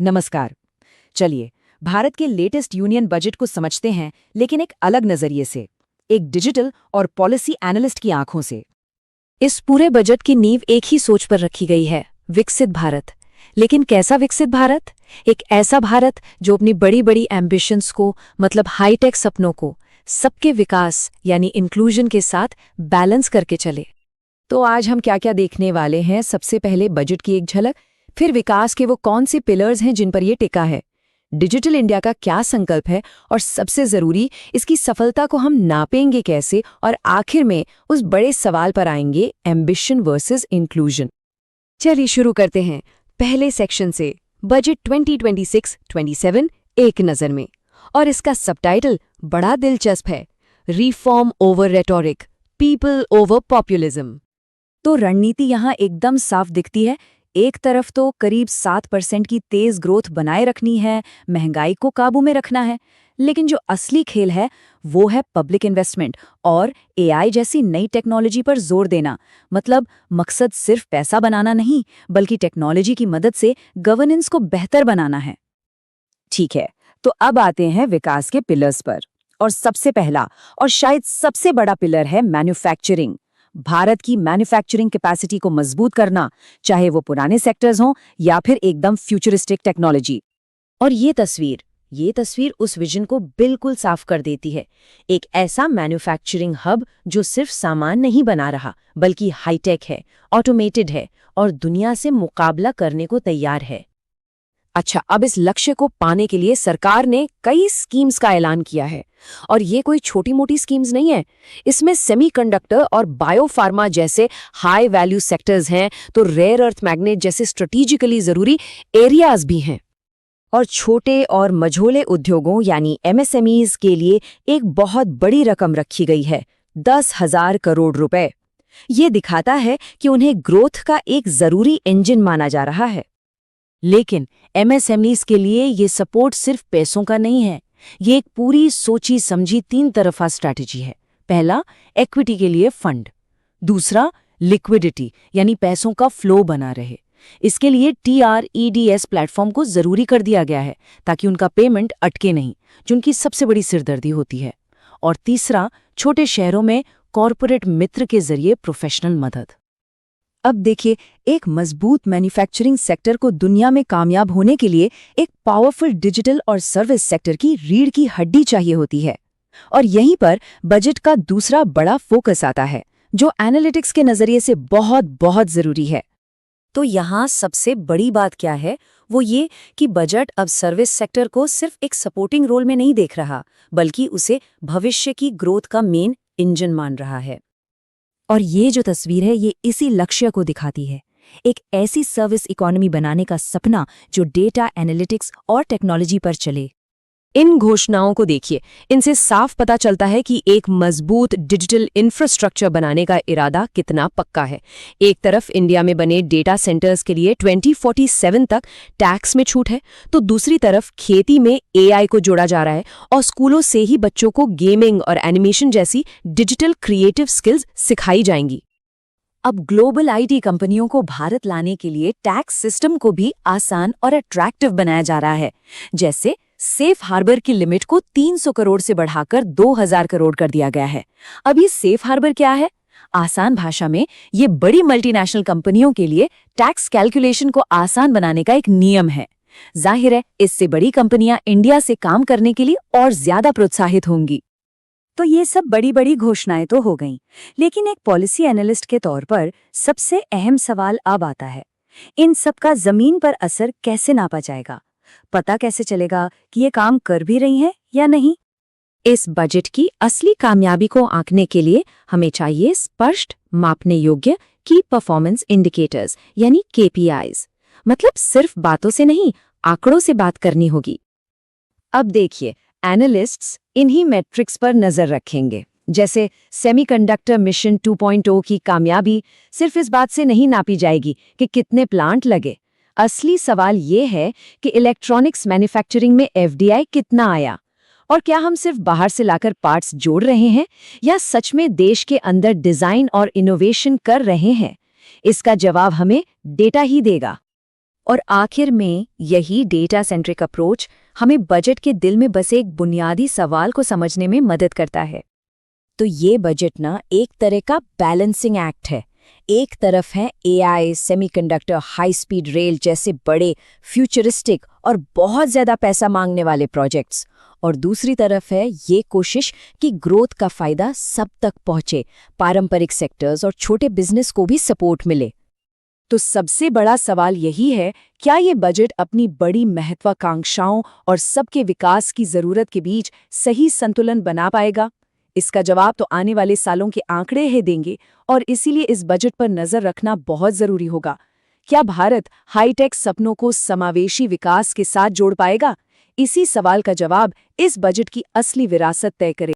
नमस्कार। चलिए, भारत के लेटेस्ट यूनियन बजट को समझते हैं, लेकिन एक अलग नजरिए से, एक डिजिटल और पॉलिसी एनालिस्ट की आंखों से। इस पूरे बजट की नींव एक ही सोच पर रखी गई है, विकसित भारत। लेकिन कैसा विकसित भारत? एक ऐसा भारत जो अपनी बड़ी बड़ी एम्बिशंस को, मतलब हाईटेक सपनों को, सबके विकास यानी इंक्लूजन के साथ बैलेंस करके चले। तो आज हम क्या क्या देखने वाले हैं? सबसे पहले बजट की एक झलक, फिर विकास के वो कौन से पिलर्स हैं जिन पर ये टिका है, डिजिटल इंडिया का क्या संकल्प है, और सबसे जरूरी, इसकी सफलता को हम नापेंगे कैसे, और आखिर में उस बड़े सवाल पर आएंगे, एम्बिशन वर्सेस इंक्लूजन। चलिए शुरू करते हैं पहले सेक्शन से, बजट 2026-27 एक नज़र में। और इसका सबटाइटल बड़ा दिलचस्प है, reform over rhetoric, people over populism. तो रणनीति यहाँ एकदम साफ दिखती है। एक तरफ तो करीब 7% की तेज ग्रोथ बनाए रखनी है, महंगाई को काबू में रखना है, लेकिन जो असली खेल है वो है पब्लिक इन्वेस्टमेंट और एआई जैसी नई टेक्नोलॉजी पर जोर देना। मतलब मकसद सिर्फ पैसा बनाना नहीं, बल्कि टेक्नोलॉजी की मदद से गवर्नेंस को बेहतर बनाना है। ठीक है, तो अब आते हैं विकास के पिलर्स पर, और सबसे पहला और शायद सबसे बड़ा पिलर है मैन्युफैक्चरिंग। भारत की मैन्युफैक्चरिंग कैपेसिटी को मजबूत करना, चाहे वो पुराने सेक्टर्स हों या फिर एकदम फ्यूचरिस्टिक टेक्नोलॉजी। और ये तस्वीर उस विजन को बिल्कुल साफ कर देती है। एक ऐसा मैन्युफैक्चरिंग हब जो सिर्फ सामान नहीं बना रहा, बल्कि हाईटेक है, ऑटोमेटेड है और दुनिया से मुकाबला करने को तैयार है। अच्छा, अब इस लक्ष्य को पाने के लिए सरकार ने कई स्कीम्स का ऐलान किया है, और ये कोई छोटी मोटी स्कीम्स नहीं है। इसमें सेमीकंडक्टर और बायोफार्मा जैसे हाई वैल्यू सेक्टर्स हैं, तो रेयर अर्थ मैग्नेट जैसे स्ट्रेटेजिकली जरूरी एरियाज भी हैं। और छोटे और मझोले उद्योगों यानी एमएसएमईज के लिए एक बहुत बड़ी रकम रखी गई है, 10,000 करोड़ रुपए। ये दिखाता है कि उन्हें ग्रोथ का एक जरूरी इंजन माना जा रहा है। लेकिन एमएसएमईज के लिए ये सपोर्ट सिर्फ पैसों का नहीं है, ये एक पूरी सोची समझी 3 तरफा स्ट्रैटेजी है। पहला, इक्विटी के लिए फंड। दूसरा, लिक्विडिटी यानी पैसों का फ्लो बना रहे। इसके लिए TREDS प्लेटफॉर्म को जरूरी कर दिया गया है, ताकि उनका पेमेंट अटके नहीं, जो उनकी सबसे बड़ी सिरदर्दी होती है। और तीसरा, छोटे शहरों में कॉरपोरेट मित्र के जरिए प्रोफेशनल मदद। अब देखिए, एक मजबूत मैन्युफैक्चरिंग सेक्टर को दुनिया में कामयाब होने के लिए एक पावरफुल डिजिटल और सर्विस सेक्टर की रीढ़ की हड्डी चाहिए होती है। और यहीं पर बजट का दूसरा बड़ा फोकस आता है, जो एनालिटिक्स के नजरिए से बहुत बहुत जरूरी है। तो यहाँ सबसे बड़ी बात क्या है, वो ये कि बजट अब सर्विस सेक्टर को सिर्फ एक सपोर्टिंग रोल में नहीं देख रहा, बल्कि उसे भविष्य की ग्रोथ का मेन इंजन मान रहा है। और ये जो तस्वीर है, ये इसी लक्ष्य को दिखाती है, एक ऐसी सर्विस इकोनॉमी बनाने का सपना जो डेटा एनालिटिक्स और टेक्नोलॉजी पर चले। इन घोषणाओं को देखिए, इनसे साफ पता चलता है कि एक मजबूत डिजिटल इंफ्रास्ट्रक्चर बनाने का इरादा कितना पक्का है। एक तरफ इंडिया में बने डेटा सेंटर्स के लिए 2047 तक टैक्स में छूट है, तो दूसरी तरफ खेती में AI को जोड़ा जा रहा है और स्कूलों से ही बच्चों को गेमिंग और एनिमेशन जैसी डिजिटल क्रिएटिव स्किल्स सिखाई जाएंगी। अब ग्लोबल IT कंपनियों को भारत लाने के लिए टैक्स सिस्टम को भी आसान और अट्रैक्टिव बनाया जा रहा है। जैसे सेफ हार्बर की लिमिट को 300 करोड़ से बढ़ाकर 2,000 करोड़ कर दिया गया है। अब ये सेफ हार्बर क्या है? आसान भाषा में, ये बड़ी मल्टीनेशनल कंपनियों के लिए टैक्स कैलकुलेशन को आसान बनाने का एक नियम है। जाहिर है, इससे बड़ी कंपनियां इंडिया से काम करने के लिए और ज्यादा प्रोत्साहित होंगी। तो ये सब बड़ी बड़ी घोषणाएं तो हो गईं, लेकिन एक पॉलिसी एनालिस्ट के तौर पर सबसे अहम सवाल अब आता है, इन सब का जमीन पर असर कैसे नापा जाएगा? पता कैसे चलेगा कि ये काम कर भी रही हैं या नहीं? इस बजट की असली कामयाबी को आंकने के लिए हमें चाहिए स्पष्ट, मापने योग्य की परफॉर्मेंस इंडिकेटर्स यानी KPIs। मतलब सिर्फ बातों से नहीं, आंकड़ों से बात करनी होगी। अब देखिए, एनालिस्ट्स इन्हीं मैट्रिक्स पर नजर रखेंगे। जैसे सेमीकंडक्टर मिशन 2.0 की कामयाबी सिर्फ इस बात से नहीं नापी जाएगी कि कितने प्लांट लगे। असली सवाल ये है कि इलेक्ट्रॉनिक्स मैन्युफैक्चरिंग में FDI कितना आया, और क्या हम सिर्फ बाहर से लाकर पार्ट्स जोड़ रहे हैं या सच में देश के अंदर डिजाइन और इनोवेशन कर रहे हैं। इसका जवाब हमें डेटा ही देगा। और आखिर में यही डेटा सेंट्रिक अप्रोच हमें बजट के दिल में बसे एक बुनियादी सवाल को समझने में मदद करता है। तो ये बजट ना एक तरह का बैलेंसिंग एक्ट है। एक तरफ है AI, semiconductor, high speed rail जैसे बड़े फ्यूचरिस्टिक और बहुत ज्यादा पैसा मांगने वाले प्रोजेक्ट्स, और दूसरी तरफ है ये कोशिश कि ग्रोथ का फायदा सब तक पहुंचे, पारंपरिक सेक्टर्स और छोटे बिजनेस को भी सपोर्ट मिले। तो सबसे बड़ा सवाल यही है, क्या ये बजट अपनी बड़ी महत्वाकांक्षाओं और सबके विकास की जरूरत के बीच सही संतुलन बना पाएगा? इसका जवाब तो आने वाले सालों के आंकड़े ही देंगे, और इसीलिए इस बजट पर नजर रखना बहुत जरूरी होगा। क्या भारत हाईटेक सपनों को समावेशी विकास के साथ जोड़ पाएगा? इसी सवाल का जवाब इस बजट की असली विरासत तय करे।